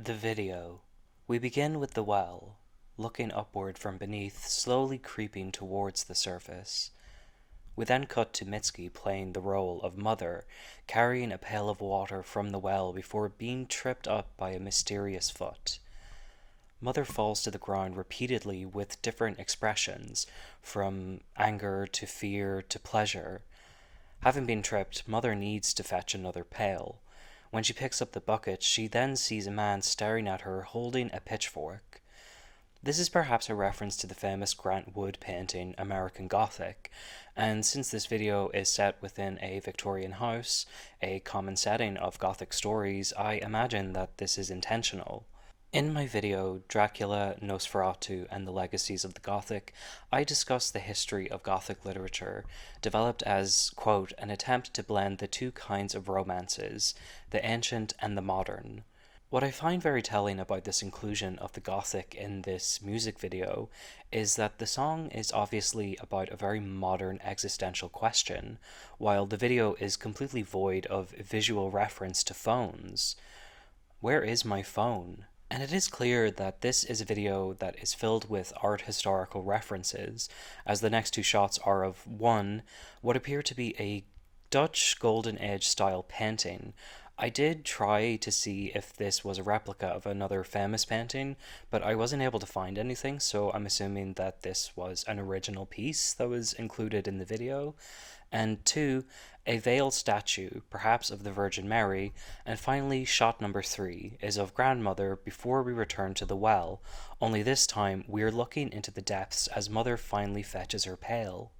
The video. We begin with the well, looking upward from beneath, slowly creeping towards the surface. We then cut to Mitski playing the role of mother, carrying a pail of water from the well before being tripped up by a mysterious foot. Mother falls to the ground repeatedly with different expressions, from anger to fear to pleasure. Having been tripped, Mother needs to fetch another pail. When she picks up the bucket, she then sees a man staring at her holding a pitchfork. This is perhaps a reference to the famous Grant Wood painting American Gothic, and since this video is set within a Victorian house, a common setting of Gothic stories, I imagine that this is intentional. In my video, Dracula, Nosferatu, and the Legacies of the Gothic, I discuss the history of Gothic literature, developed as, quote, an attempt to blend the two kinds of romances, the ancient and the modern. What I find very telling about this inclusion of the Gothic in this music video is that the song is obviously about a very modern existential question, while the video is completely void of visual reference to phones. Where is my phone? And it is clear that this is a video that is filled with art historical references, as the next two shots are of one, what appear to be a Dutch Golden Age style painting. I did try to see if this was a replica of another famous painting, but I wasn't able to find anything, so I'm assuming that this was an original piece that was included in the video. And two, a veiled statue, perhaps of the Virgin Mary, and finally shot number 3 is of grandmother before we return to the well, only this time we're looking into the depths as mother finally fetches her pail.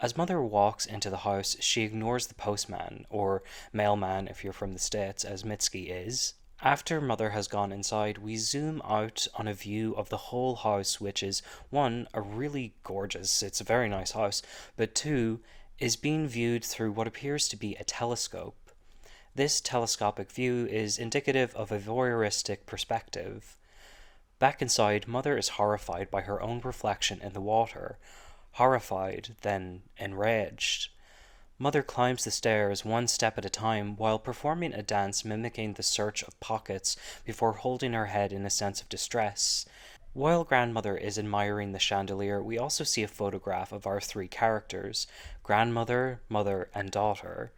As mother walks into the house, she ignores the postman, or mailman if you're from the States, as Mitski is. After mother has gone inside, we zoom out on a view of the whole house, which is, one, a really gorgeous, it's a very nice house, but two, is being viewed through what appears to be a telescope. This telescopic view is indicative of a voyeuristic perspective. Back inside, mother is horrified by her own reflection in the water. Horrified, then enraged. Mother climbs the stairs one step at a time while performing a dance mimicking the search of pockets before holding her head in a sense of distress. While grandmother is admiring the chandelier, we also see a photograph of our three characters, grandmother, mother, and daughter.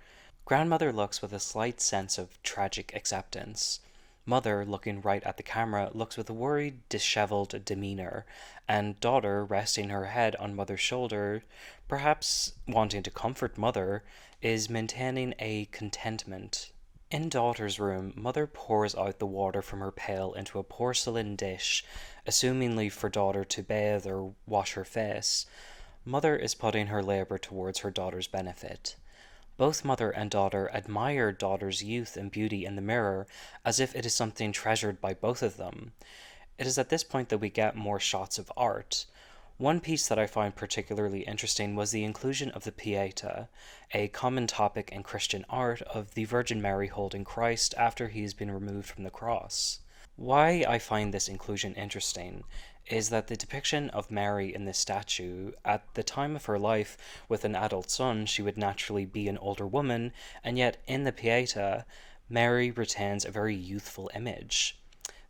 Grandmother looks with a slight sense of tragic acceptance. Mother, looking right at the camera, looks with a worried, disheveled demeanor, and daughter, resting her head on mother's shoulder, perhaps wanting to comfort mother, is maintaining a contentment. In daughter's room, mother pours out the water from her pail into a porcelain dish, assumingly for daughter to bathe or wash her face. Mother is putting her labor towards her daughter's benefit. Both mother and daughter admire daughter's youth and beauty in the mirror, as if it is something treasured by both of them. It is at this point that we get more shots of art. One piece that I find particularly interesting was the inclusion of the Pieta, a common topic in Christian art of the Virgin Mary holding Christ after he has been removed from the cross. Why I find this inclusion interesting is that the depiction of Mary in this statue, at the time of her life with an adult son, she would naturally be an older woman, and yet in the Pieta, Mary retains a very youthful image.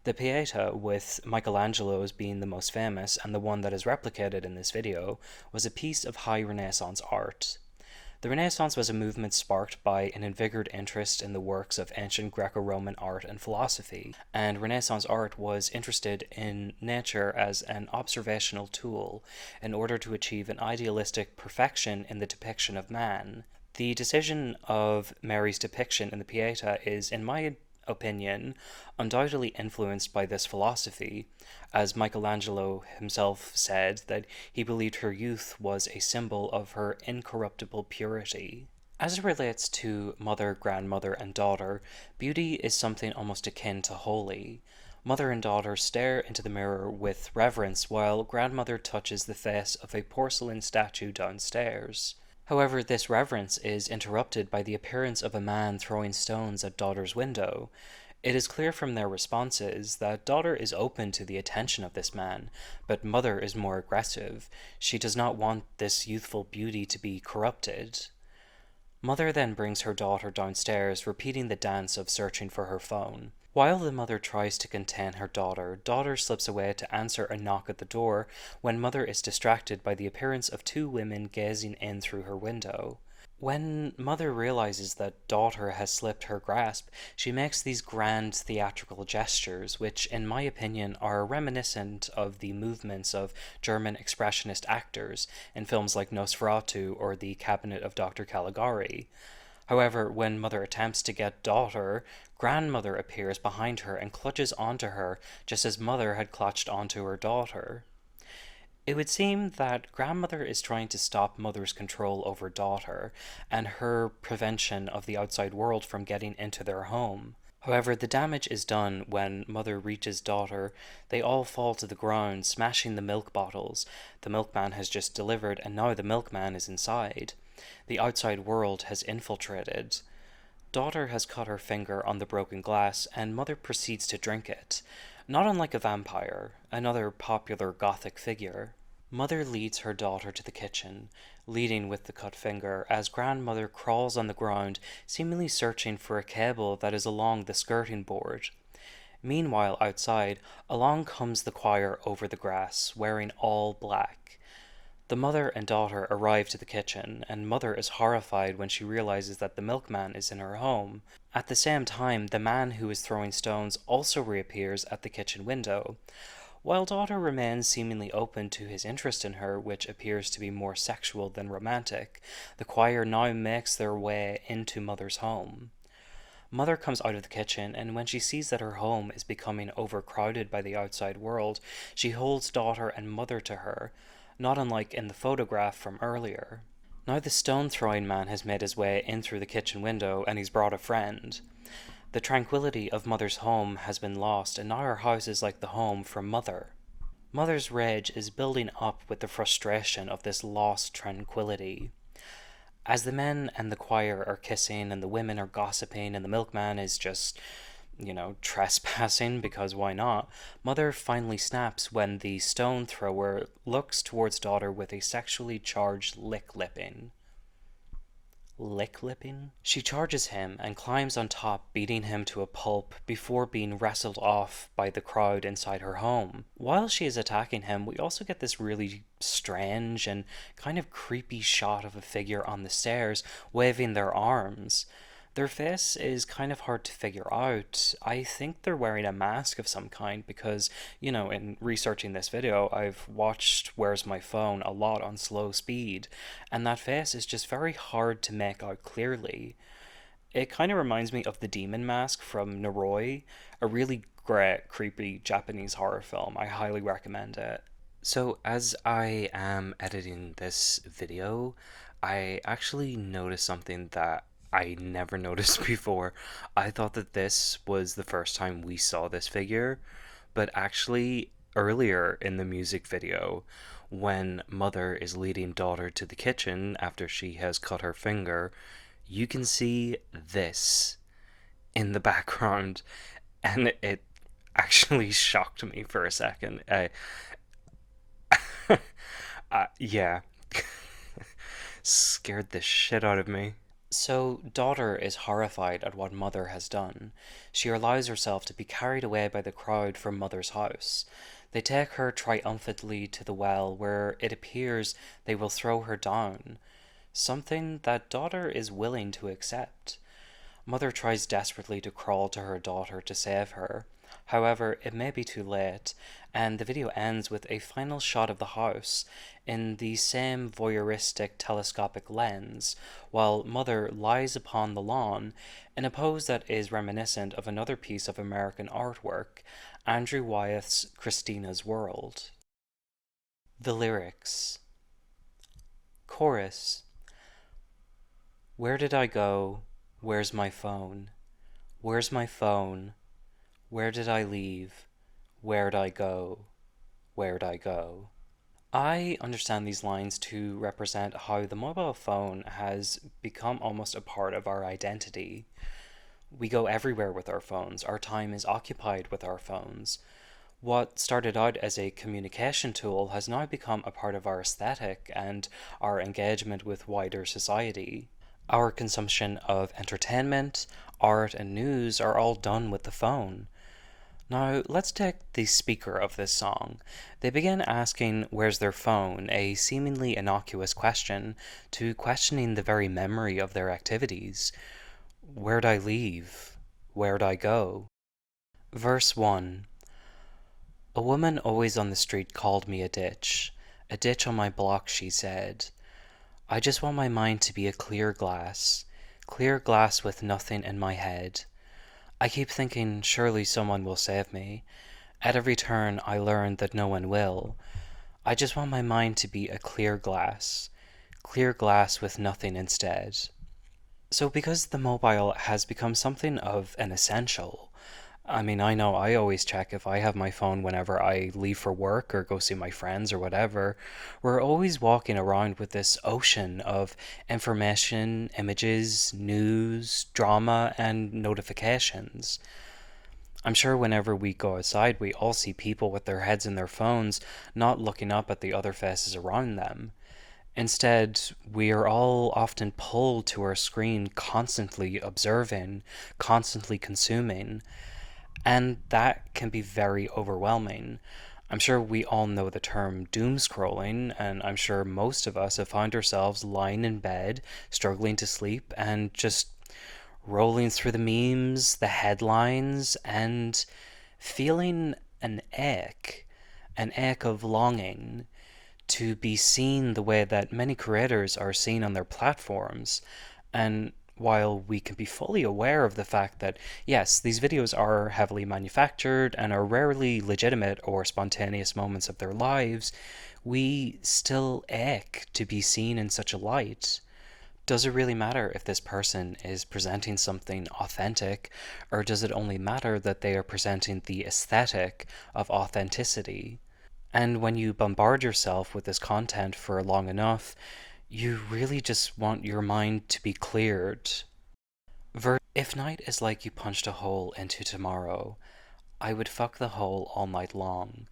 The Pieta, with Michelangelo's being the most famous and the one that is replicated in this video, was a piece of high Renaissance art. The Renaissance was a movement sparked by an invigorated interest in the works of ancient Greco-Roman art and philosophy, and Renaissance art was interested in nature as an observational tool in order to achieve an idealistic perfection in the depiction of man. The decision of Mary's depiction in the Pieta is, in my opinion, undoubtedly influenced by this philosophy, as Michelangelo himself said that he believed her youth was a symbol of her incorruptible purity. As it relates to mother, grandmother, and daughter, beauty is something almost akin to holy. Mother and daughter stare into the mirror with reverence while grandmother touches the face of a porcelain statue downstairs. However, this reverence is interrupted by the appearance of a man throwing stones at daughter's window. It is clear from their responses that daughter is open to the attention of this man, but mother is more aggressive. She does not want this youthful beauty to be corrupted. Mother then brings her daughter downstairs, repeating the dance of searching for her phone. While the mother tries to contain her daughter, daughter slips away to answer a knock at the door when mother is distracted by the appearance of two women gazing in through her window. When mother realizes that daughter has slipped her grasp, she makes these grand theatrical gestures, which, in my opinion, are reminiscent of the movements of German expressionist actors in films like Nosferatu or The Cabinet of Dr. Caligari. However, when mother attempts to get daughter, grandmother appears behind her and clutches onto her just as mother had clutched onto her daughter. It would seem that grandmother is trying to stop mother's control over daughter and her prevention of the outside world from getting into their home. However, the damage is done when mother reaches daughter. They all fall to the ground, smashing the milk bottles. The milkman has just delivered, and now the milkman is inside. The outside world has infiltrated. Daughter has cut her finger on the broken glass, and mother proceeds to drink it, not unlike a vampire, another popular gothic figure. Mother leads her daughter to the kitchen, leading with the cut finger, as grandmother crawls on the ground, seemingly searching for a cable that is along the skirting board. Meanwhile, outside, along comes the choir over the grass, wearing all black. The mother and daughter arrive to the kitchen, and mother is horrified when she realizes that the milkman is in her home. At the same time, the man who is throwing stones also reappears at the kitchen window. While daughter remains seemingly open to his interest in her, which appears to be more sexual than romantic, the choir now makes their way into mother's home. Mother comes out of the kitchen, and when she sees that her home is becoming overcrowded by the outside world, she holds daughter and mother to her, not unlike in the photograph from earlier. Now the stone-throwing man has made his way in through the kitchen window, and he's brought a friend. The tranquility of mother's home has been lost, and now her house is like the home for mother. Mother's rage is building up with the frustration of this lost tranquility. As the men and the choir are kissing, and the women are gossiping, and the milkman is just, trespassing, because why not? Mother finally snaps when the stone thrower looks towards daughter with a sexually charged lick-lipping. Lick-lipping? She charges him and climbs on top, beating him to a pulp before being wrestled off by the crowd inside her home. While she is attacking him, we also get this really strange and kind of creepy shot of a figure on the stairs waving their arms. Their face is kind of hard to figure out. I think they're wearing a mask of some kind because, in researching this video, I've watched Where's My Phone a lot on slow speed, and that face is just very hard to make out clearly. It kind of reminds me of the demon mask from Noroi, a really great, creepy Japanese horror film. I highly recommend it. So, as I am editing this video, I actually noticed something that I never noticed before. I thought that this was the first time we saw this figure, but actually, earlier in the music video, when mother is leading daughter to the kitchen after she has cut her finger, you can see this in the background, and it actually shocked me for a second. Yeah, scared the shit out of me. So, daughter is horrified at what mother has done. She allows herself to be carried away by the crowd from mother's house. They take her triumphantly to the well, where it appears they will throw her down, something that daughter is willing to accept. Mother tries desperately to crawl to her daughter to save her. However, it may be too late, and the video ends with a final shot of the house in the same voyeuristic telescopic lens, while mother lies upon the lawn in a pose that is reminiscent of another piece of American artwork, Andrew Wyeth's Christina's World. The lyrics. Chorus. Where did I go? Where's my phone? Where's my phone? Where did I leave? Where'd I go? Where'd I go? I understand these lines to represent how the mobile phone has become almost a part of our identity. We go everywhere with our phones. Our time is occupied with our phones. What started out as a communication tool has now become a part of our aesthetic and our engagement with wider society. Our consumption of entertainment, art, and news are all done with the phone. Now, let's take the speaker of this song. They begin asking, "Where's their phone?" a seemingly innocuous question, to questioning the very memory of their activities. Where'd I leave? Where'd I go? Verse 1. A woman always on the street called me a ditch. A ditch on my block, she said. I just want my mind to be a clear glass with nothing in my head. I keep thinking surely someone will save me. At every turn I learn that no one will. I just want my mind to be a clear glass with nothing instead. So because the mobile has become something of an essential, I mean, I know I always check if I have my phone whenever I leave for work or go see my friends or whatever. We're always walking around with this ocean of information, images, news, drama, and notifications. I'm sure whenever we go outside, we all see people with their heads in their phones, not looking up at the other faces around them. Instead, we are all often pulled to our screen, constantly observing, constantly consuming, and that can be very overwhelming. I'm sure we all know the term doom scrolling, and I'm sure most of us have found ourselves lying in bed, struggling to sleep, and just rolling through the memes, the headlines, and feeling an ache of longing to be seen the way that many creators are seen on their platforms. And while we can be fully aware of the fact that, yes, these videos are heavily manufactured and are rarely legitimate or spontaneous moments of their lives, we still ache to be seen in such a light. Does it really matter if this person is presenting something authentic, or does it only matter that they are presenting the aesthetic of authenticity? And when you bombard yourself with this content for long enough, you really just want your mind to be cleared. If night is like you punched a hole into tomorrow, I would fuck the hole all night long.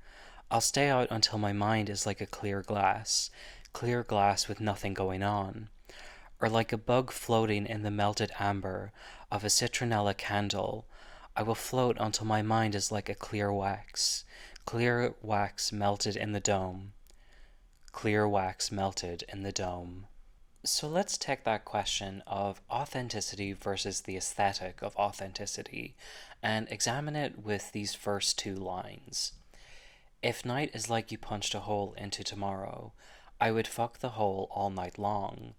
I'll stay out until my mind is like a clear glass with nothing going on. Or like a bug floating in the melted amber of a citronella candle, I will float until my mind is like a clear wax melted in the dome, clear wax melted in the dome. So let's take that question of authenticity versus the aesthetic of authenticity and examine it with these first two lines. If night is like you punched a hole into tomorrow, I would fuck the hole all night long.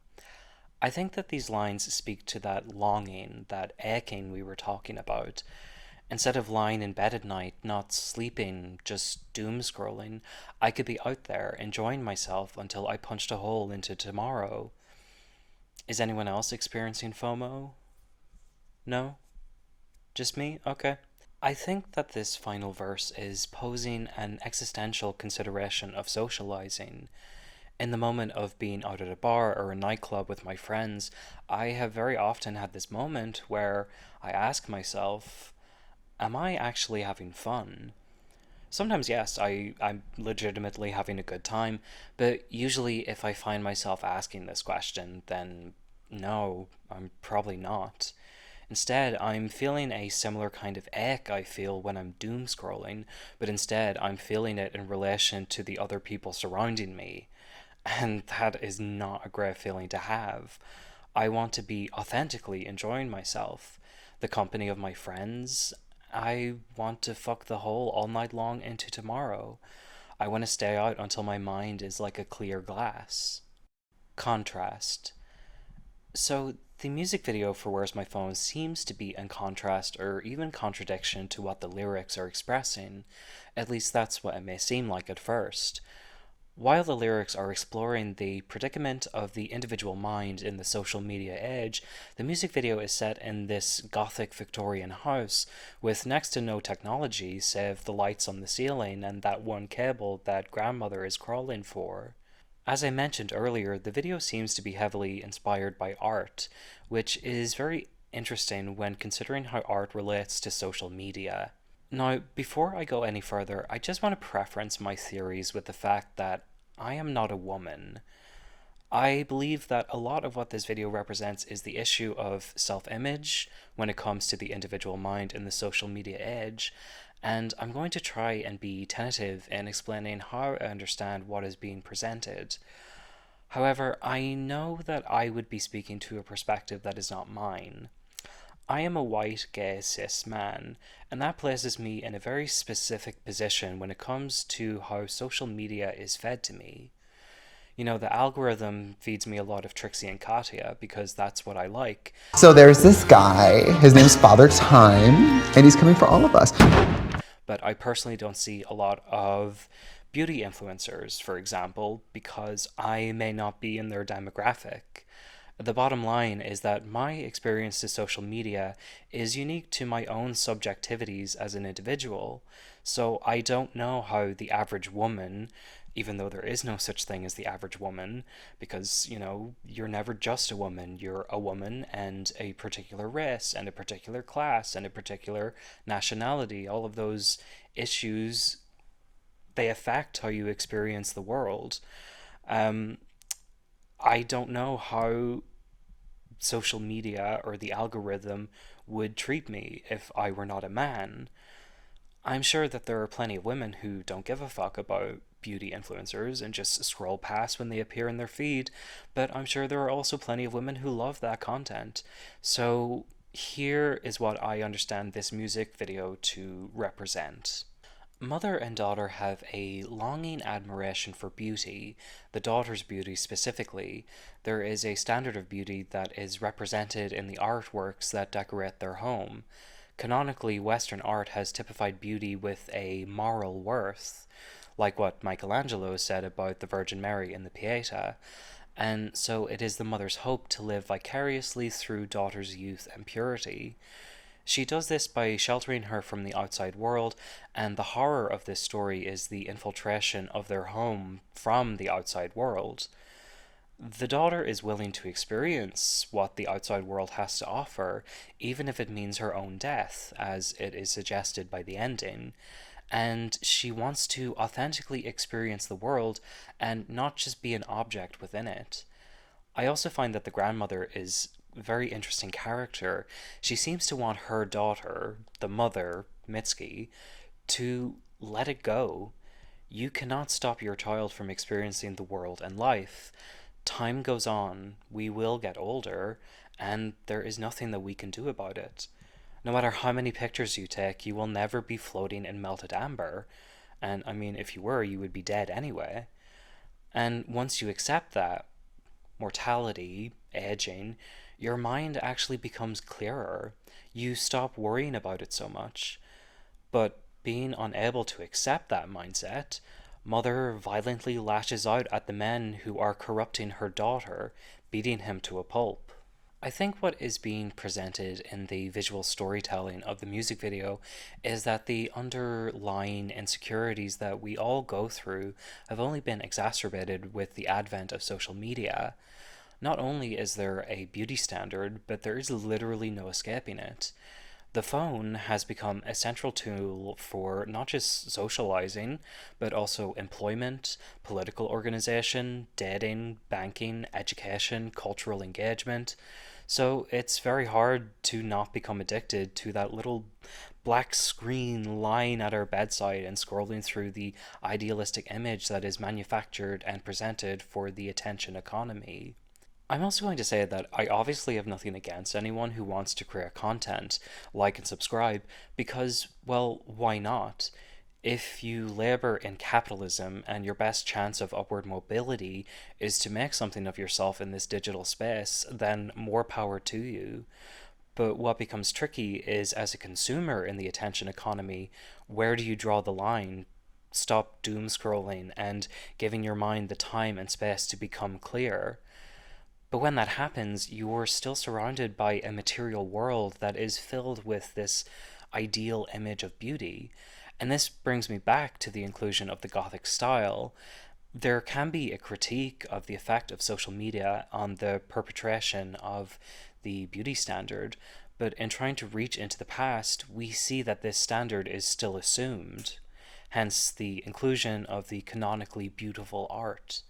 I think that these lines speak to that longing, that aching we were talking about. Instead of lying in bed at night, not sleeping, just doom scrolling, I could be out there enjoying myself until I punched a hole into tomorrow. Is anyone else experiencing FOMO? No? Just me? Okay. I think that this final verse is posing an existential consideration of socializing. In the moment of being out at a bar or a nightclub with my friends, I have very often had this moment where I ask myself, am I actually having fun? Sometimes, yes, I'm legitimately having a good time, but usually if I find myself asking this question, then no, I'm probably not. Instead, I'm feeling a similar kind of ache I feel when I'm doom scrolling, but instead I'm feeling it in relation to the other people surrounding me. And that is not a great feeling to have. I want to be authentically enjoying myself, the company of my friends. I want to fuck the hole all night long into tomorrow. I want to stay out until my mind is like a clear glass. Contrast. So, the music video for Where's My Phone seems to be in contrast or even contradiction to what the lyrics are expressing. At least that's what it may seem like at first. While the lyrics are exploring the predicament of the individual mind in the social media age, the music video is set in this gothic Victorian house with next to no technology save the lights on the ceiling and that one cable that grandmother is crawling for. As I mentioned earlier, the video seems to be heavily inspired by art, which is very interesting when considering how art relates to social media. Now, before I go any further, I just want to preference my theories with the fact that I am not a woman. I believe that a lot of what this video represents is the issue of self-image when it comes to the individual mind in the social media age, and I'm going to try and be tentative in explaining how I understand what is being presented. However, I know that I would be speaking to a perspective that is not mine. I am a white, gay, cis man, and that places me in a very specific position when it comes to how social media is fed to me. You know, the algorithm feeds me a lot of Trixie and Katya because that's what I like. So there's this guy, his name's Father Time, and he's coming for all of us. But I personally don't see a lot of beauty influencers, for example, because I may not be in their demographic. The bottom line is that my experience to social media is unique to my own subjectivities as an individual, so I don't know how the average woman, even though there is no such thing as the average woman, because, you know, you're never just a woman, you're a woman and a particular race and a particular class and a particular nationality. All of those issues, they affect how you experience the world. I don't know how social media or the algorithm would treat me if I were not a man. I'm sure that there are plenty of women who don't give a fuck about beauty influencers and just scroll past when they appear in their feed, but I'm sure there are also plenty of women who love that content. So here is what I understand this music video to represent. Mother and daughter have a longing admiration for beauty, the daughter's beauty specifically. There is a standard of beauty that is represented in the artworks that decorate their home. Canonically, Western art has typified beauty with a moral worth, like what Michelangelo said about the Virgin Mary in the Pieta, and so it is the mother's hope to live vicariously through daughter's youth and purity. She does this by sheltering her from the outside world, and the horror of this story is the infiltration of their home from the outside world. The daughter is willing to experience what the outside world has to offer, even if it means her own death, as it is suggested by the ending. And she wants to authentically experience the world and not just be an object within it. I also find that the grandmother is a very interesting character. She seems to want her daughter, the mother, Mitski, to let it go. You cannot stop your child from experiencing the world and life. Time goes on, we will get older, and there is nothing that we can do about it. No matter how many pictures you take, you will never be floating in melted amber. And I mean, if you were, you would be dead anyway. And once you accept that, mortality, aging, your mind actually becomes clearer. You stop worrying about it so much. But being unable to accept that mindset, Mother violently lashes out at the men who are corrupting her daughter, beating him to a pulp. I think what is being presented in the visual storytelling of the music video is that the underlying insecurities that we all go through have only been exacerbated with the advent of social media. Not only is there a beauty standard, but there is literally no escaping it. The phone has become a central tool for not just socializing, but also employment, political organization, dating, banking, education, cultural engagement. So it's very hard to not become addicted to that little black screen lying at our bedside and scrolling through the idealistic image that is manufactured and presented for the attention economy. I'm also going to say that I obviously have nothing against anyone who wants to create content, like and subscribe, because, well, why not? If you labor in capitalism and your best chance of upward mobility is to make something of yourself in this digital space, then more power to you. But what becomes tricky is, as a consumer in the attention economy, where do you draw the line? Stop doom scrolling and giving your mind the time and space to become clear. But when that happens, you're still surrounded by a material world that is filled with this ideal image of beauty. And this brings me back to the inclusion of the Gothic style. There can be a critique of the effect of social media on the perpetration of the beauty standard, but in trying to reach into the past, we see that this standard is still assumed, hence the inclusion of the canonically beautiful art.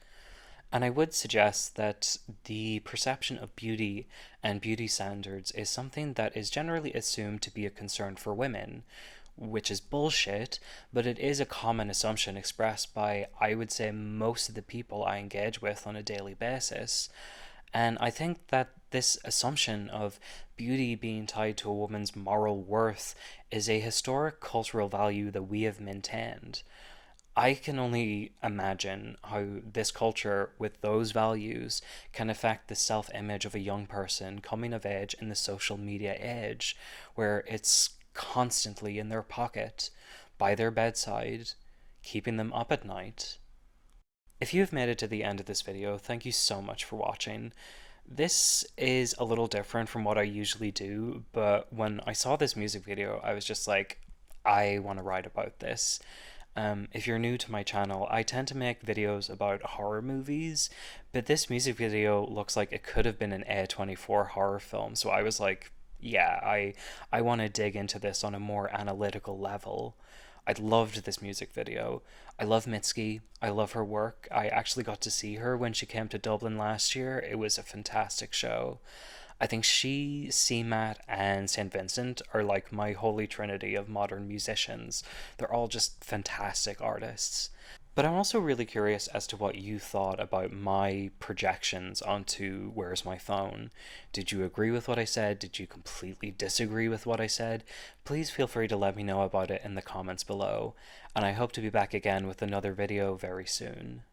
And I would suggest that the perception of beauty and beauty standards is something that is generally assumed to be a concern for women, which is bullshit, but it is a common assumption expressed by, I would say, most of the people I engage with on a daily basis. And I think that this assumption of beauty being tied to a woman's moral worth is a historic cultural value that we have maintained. I can only imagine how this culture, with those values, can affect the self image of a young person coming of age in the social media age, where it's constantly in their pocket, by their bedside, keeping them up at night. If you have made it to the end of this video, thank you so much for watching. This is a little different from what I usually do, but when I saw this music video, I was just like, I want to write about this. If you're new to my channel, I tend to make videos about horror movies, but this music video looks like it could have been an A24 horror film, so I was like, yeah, I want to dig into this on a more analytical level. I loved this music video. I love Mitski. I love her work. I actually got to see her when she came to Dublin last year. It was a fantastic show. I think she, CMAT, and St. Vincent are like my holy trinity of modern musicians. They're all just fantastic artists. But I'm also really curious as to what you thought about my projections onto Where's My Phone. Did you agree with what I said? Did you completely disagree with what I said? Please feel free to let me know about it in the comments below. And I hope to be back again with another video very soon.